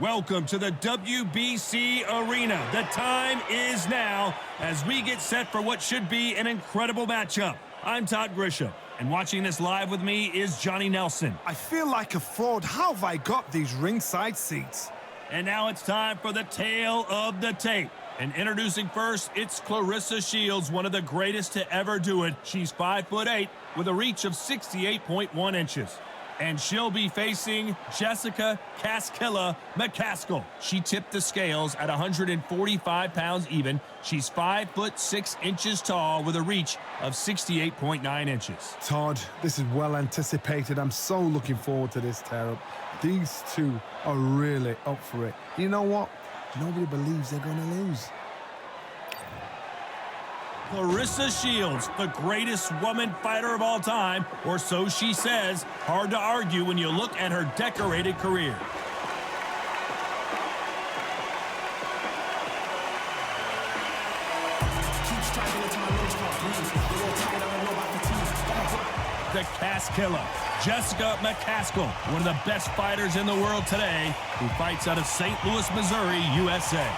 Welcome to the WBC Arena. The time is now as we get set for what should be an incredible matchup. I'm Todd Grisham, and watching this live with me is Johnny Nelson. I feel like a fraud. How have I got these ringside seats? And now it's time for the tale of the tape. And introducing first, it's Claressa Shields, one of the greatest to ever do it. She's 5'8" with a reach of 68.1 inches. And she'll be facing Jessica McCaskill. She tipped the scales at 145 pounds even. She's 5'6" tall with a reach of 68.9 inches. Todd, this is well anticipated. I'm so looking forward to this tear-up. These two are really up for it. You know what? Nobody believes they're going to lose. Claressa Shields, the greatest woman fighter of all time, or so she says. Hard to argue when you look at her decorated career. The Caskiller, Jessica McCaskill, one of the best fighters in the world today, who fights out of St. Louis, Missouri, USA.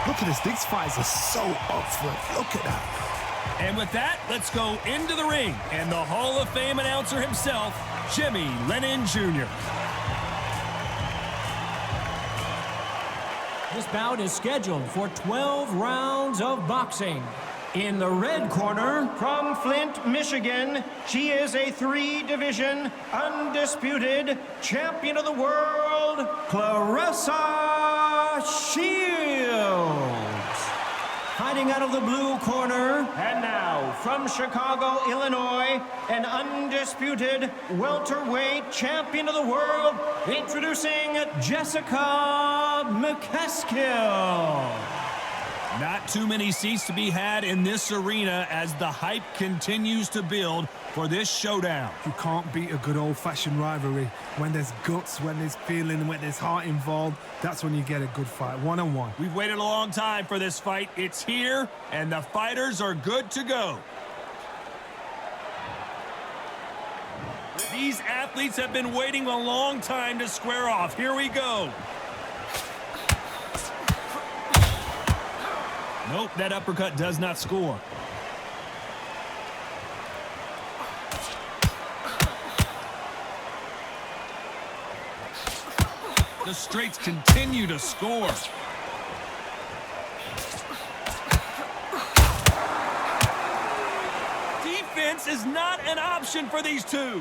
Look at this. These fights are so up for it. Look at that. And with that, let's go into the ring. And the Hall of Fame announcer himself, Jimmy Lennon Jr. This bout is scheduled for 12 rounds of boxing. In the red corner, from Flint, Michigan, she is a three-division, undisputed champion of the world, Claressa Shields. Fighting out of the blue corner, and now from Chicago, Illinois, an undisputed welterweight champion of the world, introducing Jessica McCaskill. Not too many seats to be had in this arena as the hype continues to build for this showdown. You can't beat a good old-fashioned rivalry. When there's guts, when there's feeling, when there's heart involved, that's when you get a good fight, one-on-one. We've waited a long time for this fight. It's here, and the fighters are good to go. These athletes have been waiting a long time to square off. Here we go. Nope, that uppercut does not score. The straights continue to score. Defense is not an option for these two.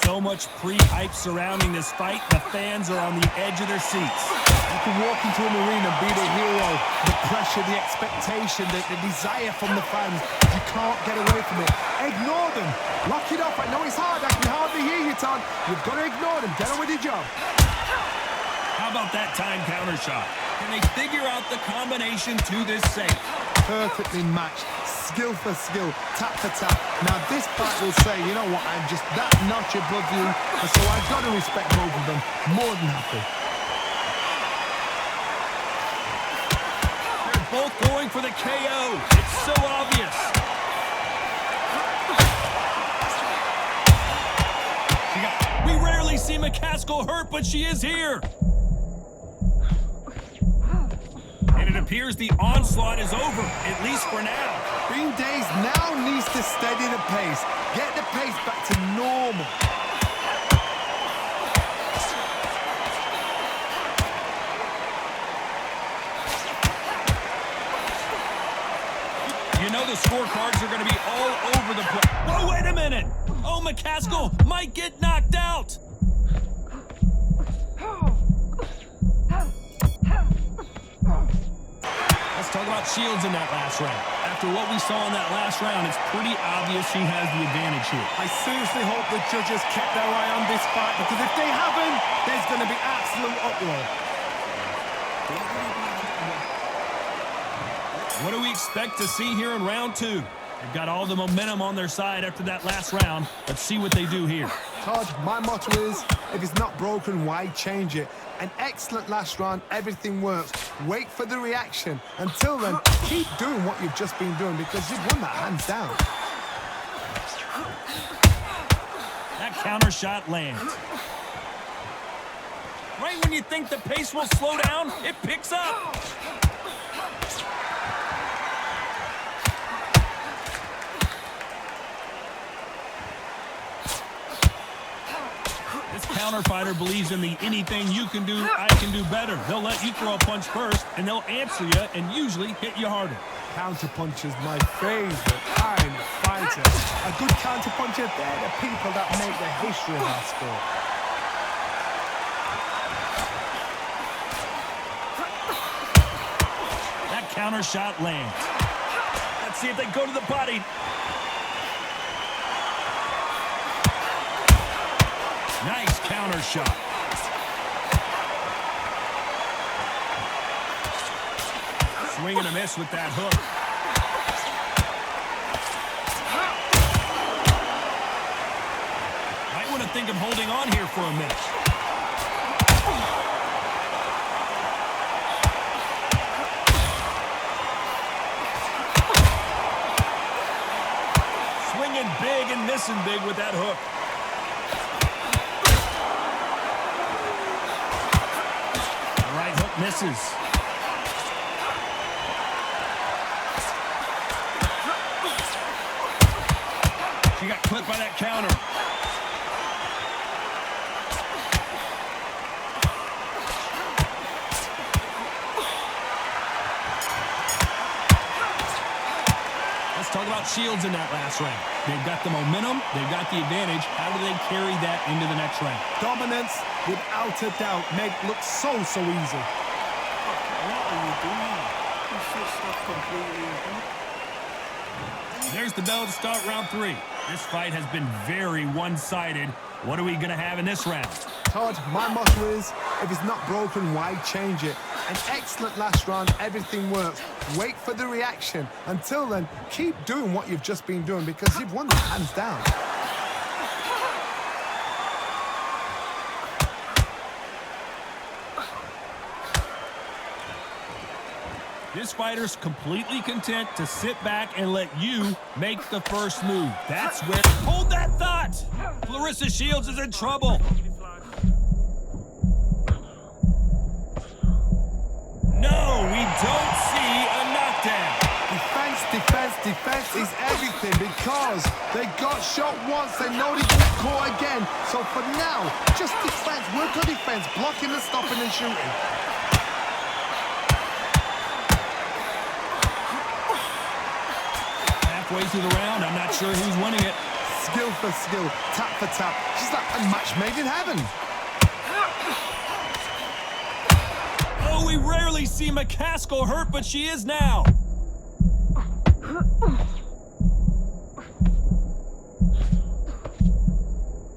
So much pre-hype surrounding this fight, the fans are on the edge of their seats. You can walk into an arena, be the hero, the pressure, the expectation, the desire from the fans. You can't get away from it. Ignore them. Lock it up. I know it's hard. I can hardly hear you, Todd. You've got to ignore them. Get on with your job. How about that time counter shot? Can they figure out the combination to this safe? Perfectly matched. Skill for skill, tap for tap. Now this fight will say, you know what, I'm just that notch above you, and so I've got to respect both of them. More than happy. They're both going for the KO. It's so obvious. We rarely see McCaskill hurt, but she is here. And it appears the onslaught is over, at least for now. Green Days now needs to steady the pace. Get the pace back to normal. You know the scorecards are going to be all over the place. Whoa, wait a minute. Oh, McCaskill might get knocked out. Let's talk about Shields in that last round. After what we saw in that last round, it's pretty obvious she has the advantage here. I seriously hope the judges kept their eye on this fight, because if they haven't, there's going to be absolute uproar. What do we expect to see here in round two? They've got all the momentum on their side after that last round. Let's see what they do here. Todd, my motto is, If it's not broken, why change it? An excellent last round, everything works. Wait for the reaction. Until then, keep doing what you've just been doing because you've won that hands down. That counter shot lands. Right when you think the pace will slow down, it picks up. This counter fighter believes in the anything you can do, I can do better. They'll let you throw a punch first, and they'll answer you and usually hit you harder. Counter punch is my favorite kind of fighter. A good counter puncher, they're the people that make the history of our sport. That counter shot lands. Let's see if they go to the body. Nice counter shot. Swing and a miss with that hook. Might want to think of holding on here for a minute. Swinging big and missing big with that hook. Right hook misses. She got clipped by that counter. Let's talk about Shields in that last round. They've got the momentum, they've got the advantage. How do they carry that into the next round? Dominance, without a doubt, make look so easy. What are you doing? You should stop completely. There's the bell to start round 3. This fight has been very one-sided. What are we going to have in this round? Todd, my motto is, if it's not broken, why change it? An excellent last round, everything works. Wait for the reaction. Until then, keep doing what you've just been doing because you've won the hands down. This fighter's completely content to sit back and let you make the first move. That's where... Hold that thought! Claressa Shields is in trouble. No, we don't see a knockdown. Defense is everything because they got shot once, they know they get caught again. So for now, just defense, work on defense, blocking and stopping and shooting. Halfway through the round, I'm not sure who's winning it. Skill for skill, tap for tap. She's like a match made in heaven. Oh, we rarely see McCaskill hurt, but she is now.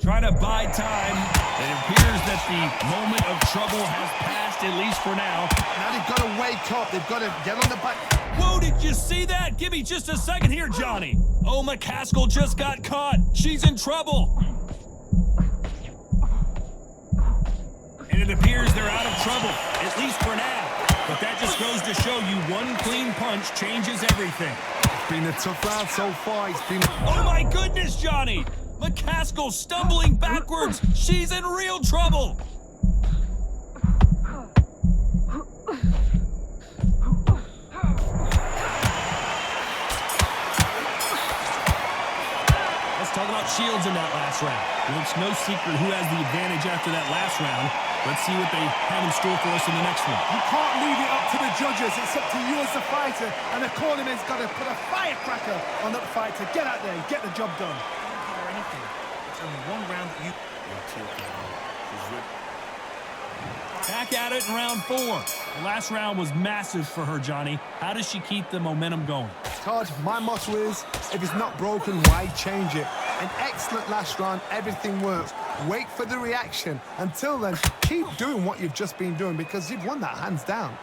Trying to buy time. It appears that the moment of trouble has passed, at least for now. Now they've got to wake up. They've got to get on the back. Whoa, did you see that? Give me just a second here, Johnny. Oh, McCaskill just got caught. She's in trouble. And it appears they're out of trouble, at least for now. But that just goes to show you one clean punch changes everything. It's been a tough round so far. It's been... Oh, my goodness, Johnny. McCaskill stumbling backwards. She's in real trouble. Let's talk about Shields in that last round. Well, it's no secret who has the advantage after that last round. Let's see what they have in store for us in the next one. You can't leave it up to the judges. It's up to you as the fighter. And the cornerman's got to put a firecracker on that fighter. Get out there, get the job done. Or anything. It's only one round that you... Back at it in round 4. The last round was massive for her, Johnny. How does she keep the momentum going? Todd, my motto is, if it's not broken, why change it? An excellent last round, everything works. Wait for the reaction. Until then, keep doing what you've just been doing because you've won that hands down.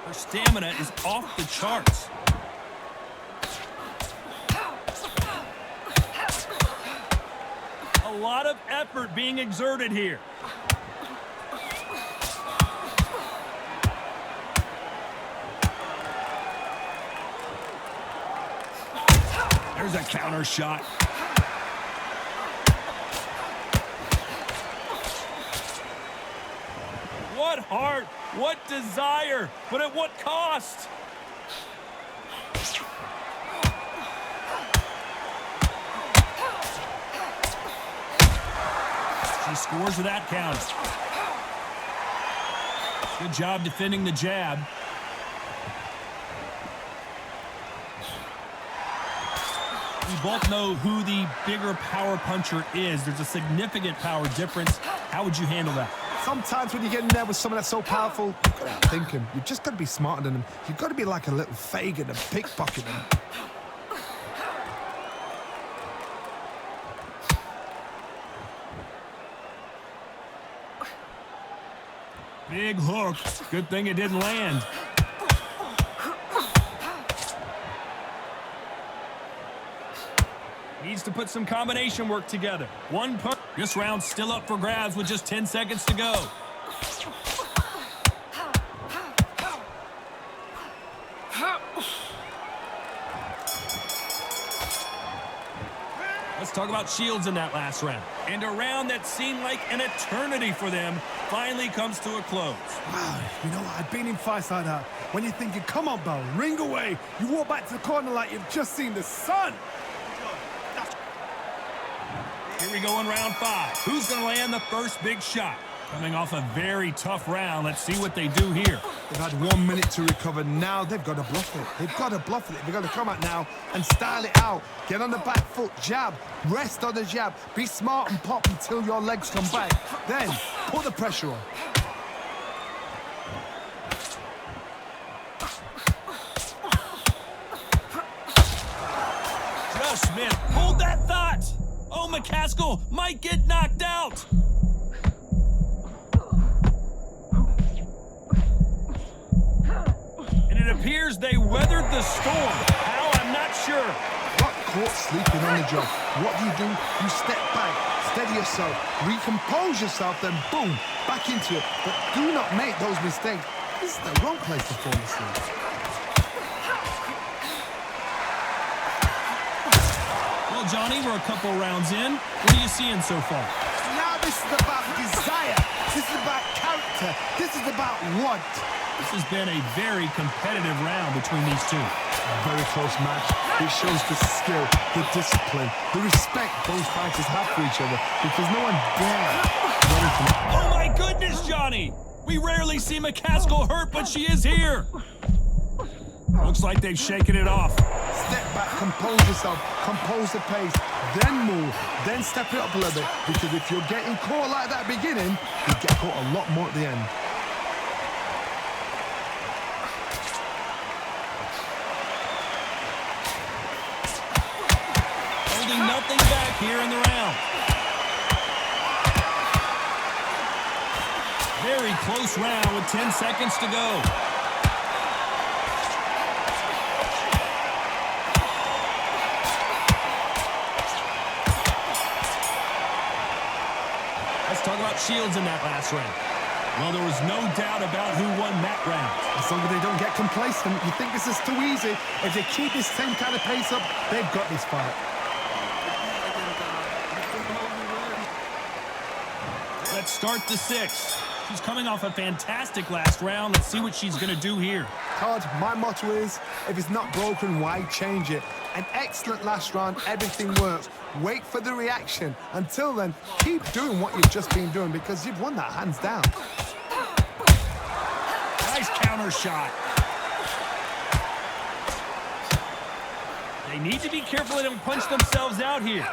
Her stamina is off the charts. lot of effort being exerted here. There's a counter shot. What heart, what desire, but at what cost? She scores with that count. Good job defending the jab. We both know who the bigger power puncher is. There's a significant power difference. How would you handle that? Sometimes when you get in there with someone that's so powerful, you've got to think him. You've just got to be smarter than him. You've got to be like a little Fagin and pickpocket him. Big hook. Good thing it didn't land. Needs to put some combination work together. One punch. This round's still up for grabs with just 10 seconds to go. Let's talk about Shields in that last round. And a round that seemed like an eternity for them finally comes to a close. Wow, you know what? I've been in fights like that. When you're thinking, come on, Bell, ring away. You walk back to the corner like you've just seen the sun. Here we go in round 5. Who's going to land the first big shot? Coming off a very tough round. Let's see what they do here. They've had 1 minute to recover. Now they've got to bluff it. They've got to bluff it. They've got to come out now and style it out. Get on the back foot, jab, rest on the jab. Be smart and pop until your legs come back. Then put the pressure on. Just missed. Hold that thought. Oh, McCaskill might get knocked out. And it appears they weathered the storm. How? I'm not sure. Got caught sleeping on the job. What do? You step back, steady yourself, recompose yourself, then boom, back into it. But do not make those mistakes. This is the wrong place to fall asleep. Well, Johnny, we're a couple rounds in. What are you seeing so far? Now this is about desire. This is about character. This is about want. This has been a very competitive round between these two. Very close match. It shows the skill, the discipline, the respect both fighters have for each other because no one dare. Oh my goodness, Johnny! We rarely see McCaskill hurt, but she is here. Looks like they've shaken it off. Step back, compose yourself, compose the pace, then move, then step it up a little bit. Because if you're getting caught like that beginning, you get caught a lot more at the end. Holding nothing back here in the round. Very close round with 10 seconds to go. Let's talk about Shields in that last round. Well, there was no doubt about who won that round. As long as they don't get complacent, you think this is too easy. If they keep this same kind of pace up, they've got this fight. Let's start the 6th. She's coming off a fantastic last round. Let's see what she's going to do here. Todd, my motto is, if it's not broken, why change it? An excellent last round, everything works. Wait for the reaction. Until then, keep doing what you've just been doing because you've won that hands down. Nice counter shot. They need to be careful they don't punch themselves out here.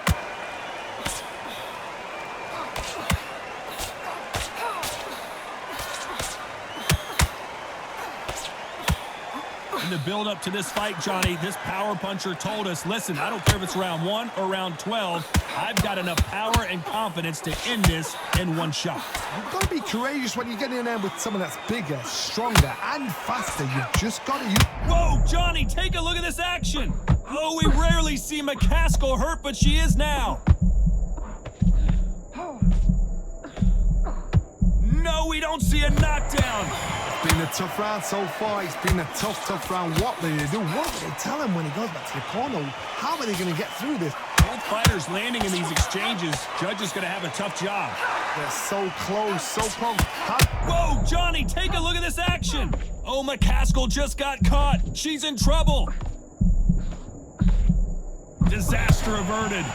In the build-up to this fight, Johnny, this power puncher told us, listen, I don't care if it's round 1 or round 12, I've got enough power and confidence to end this in one shot. You've got to be courageous when you get in there with someone that's bigger, stronger, and faster. You've just got to use... Whoa, Johnny, take a look at this action. Oh, we rarely see McCaskill hurt, but she is now. we don't see a knockdown. It's been a tough round so far. It's been a tough round. What do they do? What do they tell him when he goes back to the corner? How are they going to get through this? Both fighters landing in these exchanges. Judge is going to have a tough job. They're so close, so close. Whoa, Johnny, take a look at this action. Oh, McCaskill just got caught. She's in trouble. Disaster averted.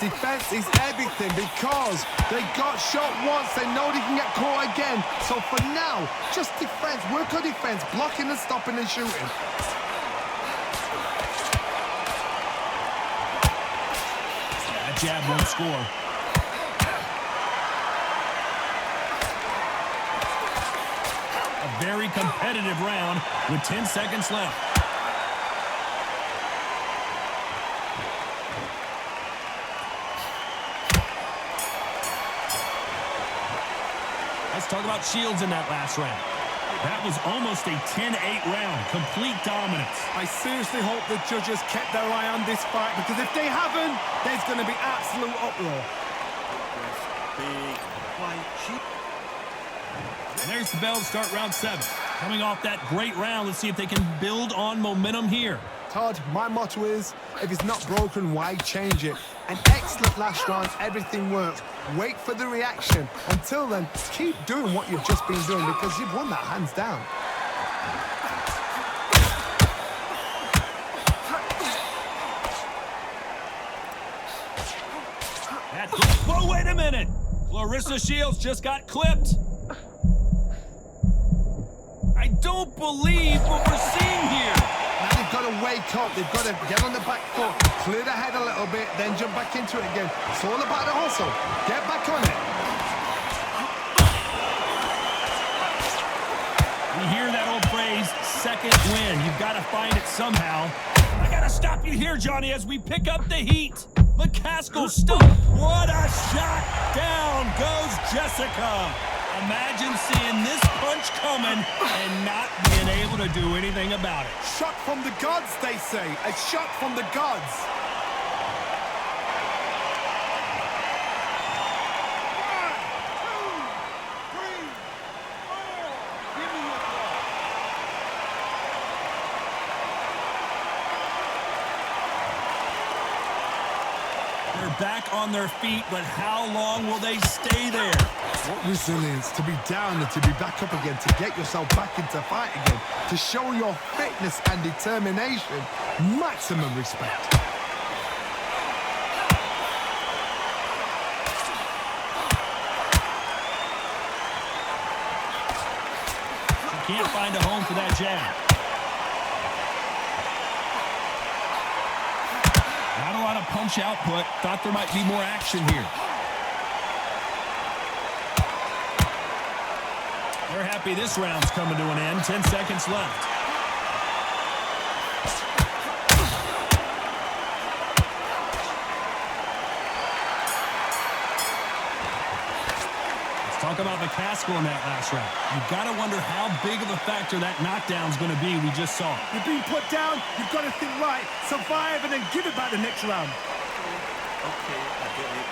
Defense is everything because they got shot once. They know they can get caught again. So for now, just defense. Work on defense. Blocking and stopping and shooting. That jab won't score. A very competitive round with 10 seconds left. Let's talk about Shields in that last round. That was almost a 10-8 round, complete dominance. I seriously hope the judges kept their eye on this fight because if they haven't, there's going to be absolute uproar. Big white sheep. And there's the bell to start round 7. Coming off that great round, let's see if they can build on momentum here. Todd, my motto is, if it's not broken, why change it? An excellent last round, everything works. Wait for the reaction. Until then, keep doing what you've just been doing because you've won that hands down. Whoa, wait a minute! Claressa Shields just got clipped. I don't believe what we're seeing here. Now they've got to wake up. They've got to get on the back foot, clear the head a little bit, then jump back into it again. It's all about the hustle. Get back on it. We hear that old phrase, second win. You've got to find it somehow. I got to stop you here, Johnny, as we pick up the heat. McCaskill stuck. What a shot. Down goes Jessica. Imagine seeing this punch coming and not being able to do anything about it. Shot from the gods, they say. A shot from the gods. They're back on their feet, but how long will they stay there? What resilience to be down and to be back up again, to get yourself back into fight again, to show your fitness and determination. Maximum respect. She can't find a home for that jab. Not a lot of punch output. Thought there might be more action here. They're happy this round's coming to an end. 10 seconds left. Let's talk about McCaskill in that last round. You've got to wonder how big of a factor that knockdown's going to be. We just saw it. You've been put down. You've got to think right, survive, and then give it back the next round. Okay, I get it.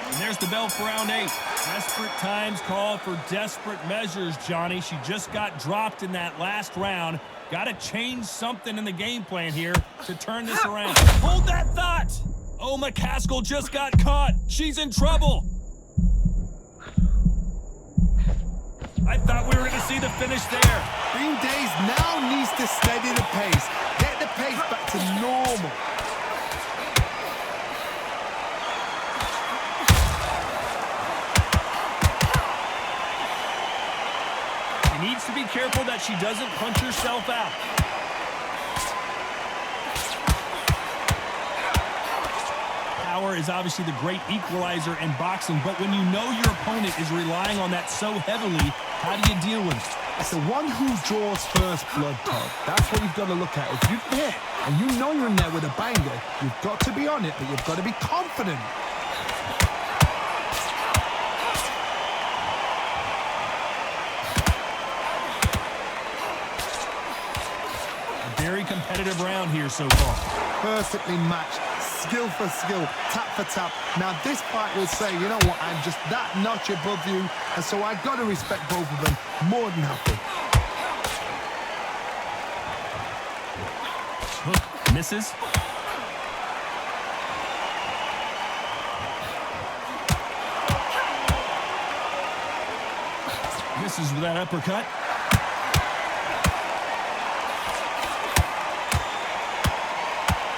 And there's the bell for round 8. Desperate times call for desperate measures, Johnny. She just got dropped in that last round. Got to change something in the game plan here to turn this around. Hold that thought! Oh, McCaskill just got caught. She's in trouble. I thought we were going to see the finish there. Green Days now needs to steady the pace. Get the pace back to normal. She needs to be careful that she doesn't punch herself out. Power is obviously the great equalizer in boxing, but when you know your opponent is relying on that so heavily, how do you deal with it? It's the one who draws first blood, Todd. That's what you've got to look at. If you've hit and you know you're in there with a banger, you've got to be on it, but you've got to be confident. A very competitive round here so far. Perfectly matched. skill for skill, tap for tap. Now this fight will say, you know what, I'm just that notch above you, and so I've got to respect both of them more than happy. Hook misses. Misses with that uppercut.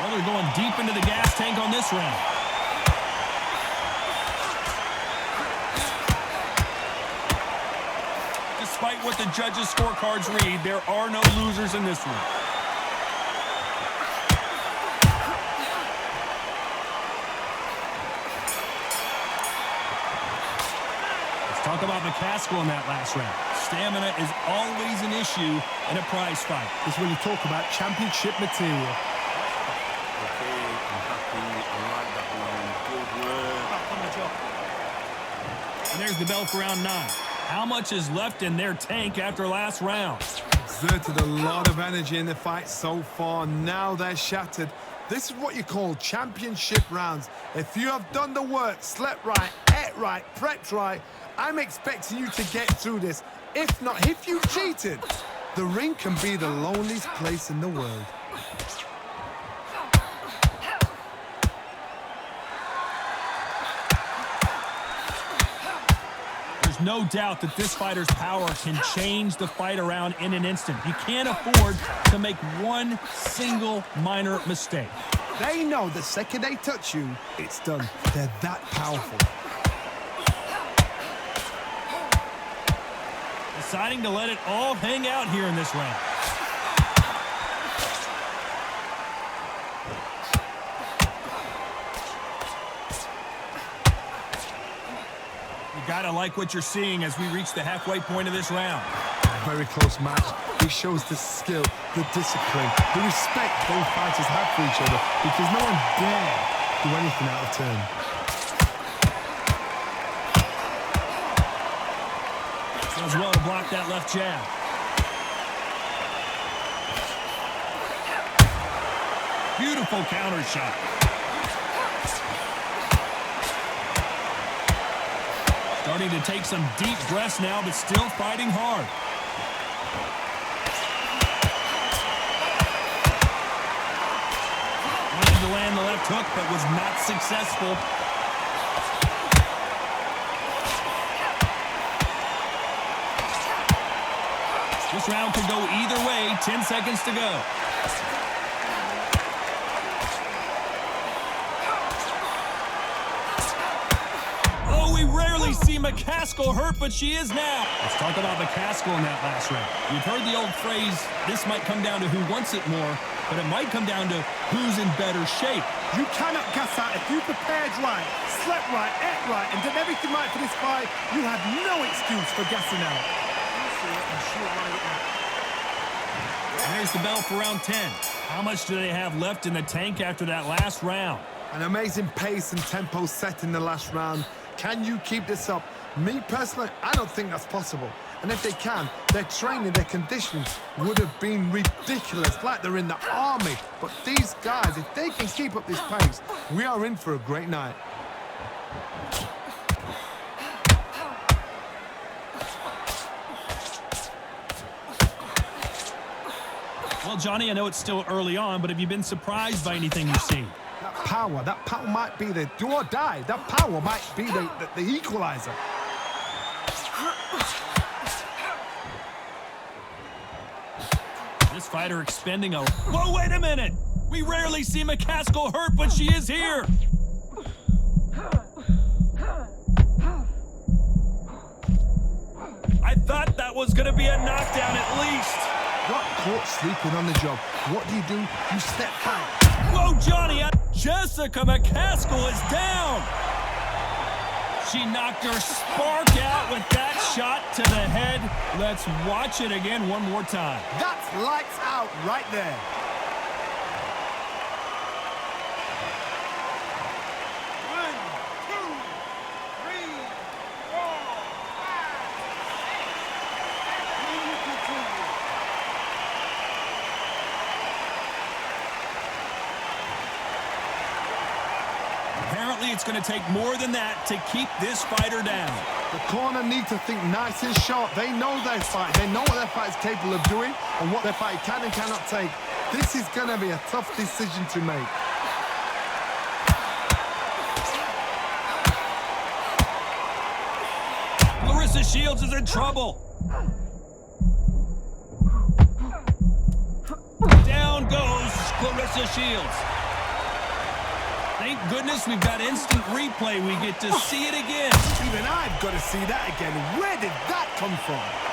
Well, they're going deep into the gas tank on this round. Despite what the judges' scorecards read, there are no losers in this one. Talk about McCaskill in that last round. Stamina is always an issue in a prize fight. It's when you talk about championship material. Okay, I'm happy. I like that one. Good work. Back on the job. And there's the bell for round 9. How much is left in their tank after last round? Exerted a lot of energy in the fight so far. Now they're shattered. This is what you call championship rounds. If you have done the work, slept right, ate right, prepped right, I'm expecting you to get through this. If not, if you cheated, the ring can be the loneliest place in the world. There's no doubt that this fighter's power can change the fight around in an instant. You can't afford to make one single minor mistake. They know the second they touch you, it's done. They're that powerful. Deciding to let it all hang out here in this round. You gotta like what you're seeing as we reach the halfway point of this round. Very close match. It shows the skill, the discipline, the respect both fighters have for each other, because no one dare do anything out of turn. Does well to block that left jab. Beautiful counter shot. Starting to take some deep breaths now, but still fighting hard. Wanted to land the left hook, but was not successful. This round could go either way. 10 seconds to go. Oh, we rarely see McCaskill hurt, but she is now. Let's talk about McCaskill in that last round. You've heard the old phrase, this might come down to who wants it more, but it might come down to who's in better shape. You cannot gas out. If you prepared right, slept right, ate right, and did everything right for this fight, you have no excuse for gassing out. And there's the bell for round 10. How much do they have left in the tank after that last round? An amazing pace and tempo set in the last round. Can you keep this up? Me personally, I don't think that's possible. And if they can, their training, their conditioning would have been ridiculous, like they're in the army. But these guys, if they can keep up this pace, we are in for a great night. Well, Johnny, I know it's still early on, but have you been surprised by anything you've seen? That power might be the do or die. That power might be the equalizer. This fighter expending a... Whoa, wait a minute! We rarely see McCaskill hurt, but she is here! I thought that was going to be a knockdown at least. Got caught sleeping on the job. What do? You step back. Whoa, Johnny! Jessica McCaskill is down! She knocked her spark out with that shot to the head. Let's watch it again one more time. That's lights out right there. it's going to take more than that to keep this fighter down. The corner need to think nice and sharp. They know their fight. They know what their fight is capable of doing and what their fight can and cannot take. This is going to be a tough decision to make. Claressa Shields is in trouble. Down goes Claressa Shields. Thank goodness we've got instant replay. We get to see it again. Even I've got to see that again. Where did that come from?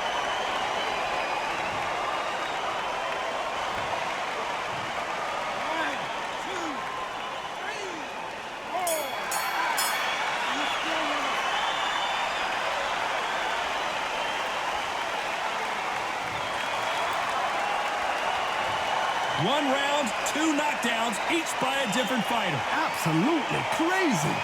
One round, 2 knockdowns, each by a different fighter. Absolutely crazy.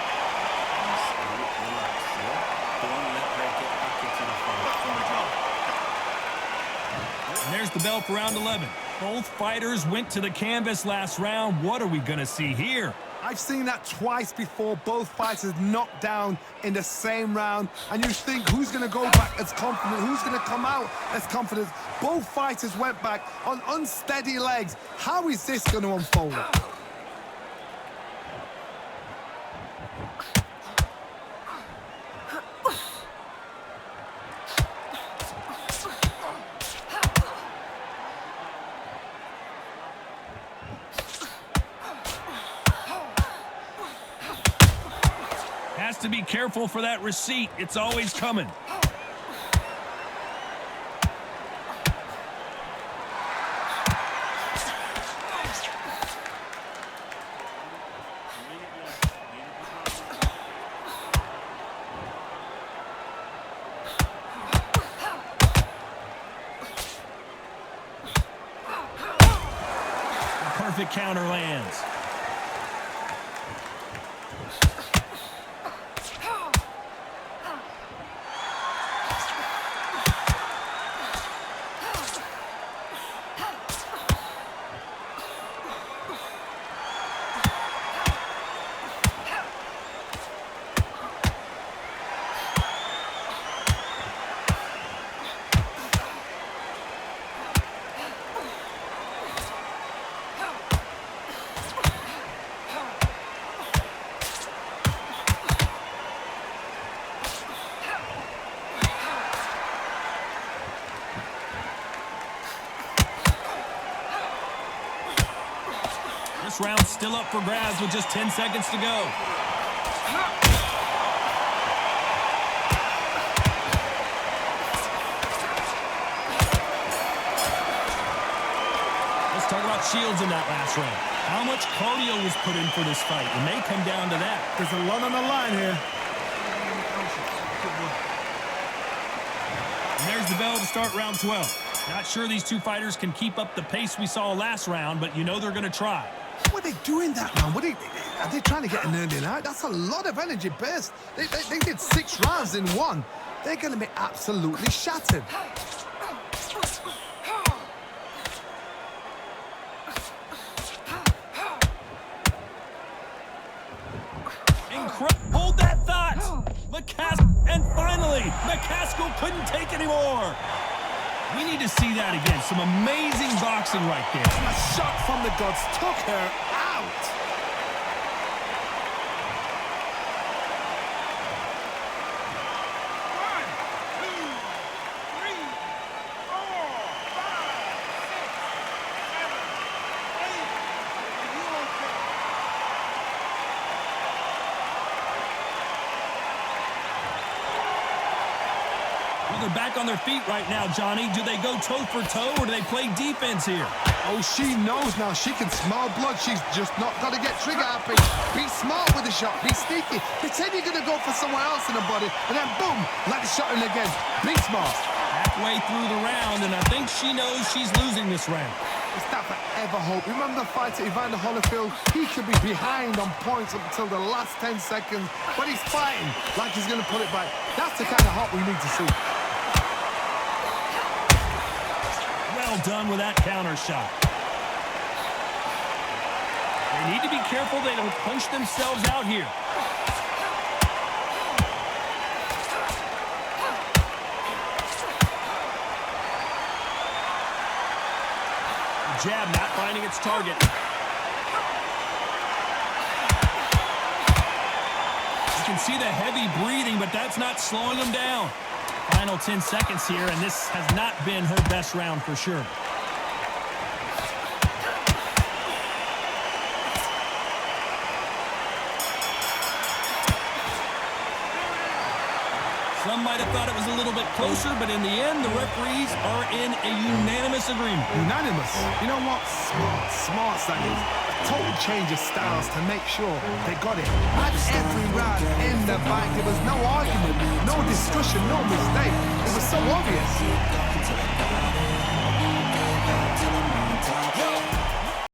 And there's the bell for round 11. Both fighters went to the canvas last round. What are we going to see here? I've seen that twice before. Both fighters knocked down in the same round. And you think, who's going to go back as confident? Who's going to come out as confident? Both fighters went back on unsteady legs. How is this going to unfold? Has to be careful for that receipt. It's always coming. The perfect counter lands. This round's still up for grabs with just 10 seconds to go. Let's talk about Shields in that last round. How much cardio was put in for this fight? It may come down to that. There's a lot on the line here. And there's the bell to start round 12. Not sure these two fighters can keep up the pace we saw last round, but you know they're going to try. What are they doing that, man? Are they trying to get an early night? That's a lot of energy burst. They did 6 rounds in one. They're going to be absolutely shattered. Incredible. Hold that thought. McCaskill, and finally, McCaskill couldn't take anymore. We need to see that again. Some amazing boxing right there. A shot from the gods took her out. They're back on their feet right now, Johnny. Do they go toe for toe or do they play defense here? Oh, she knows now. She can smell blood. She's just not got to get trigger happy. Be smart with the shot. Be sneaky. Pretend you're going to go for somewhere else in the body, and then boom, let the shot in again. Be smart. Halfway through the round, and I think she knows she's losing this round. It's that forever hope. Remember the fight at Evander Holyfield? He could be behind on points up until the last 10 seconds, but he's fighting like he's going to put it back. That's the kind of hope we need to see. Well done with that counter shot. They need to be careful they don't punch themselves out here. jab not finding its target. You can see the heavy breathing, but that's not slowing him down. Final 10 seconds here, and this has not been her best round for sure. Some might have thought it was a little bit closer, but in the end, the referees are in a unanimous agreement. Unanimous. You know what? Smart that is. A total change of styles to make sure they got it. At every round in the fight, there was no argument, no discussion, no mistake. It was so obvious.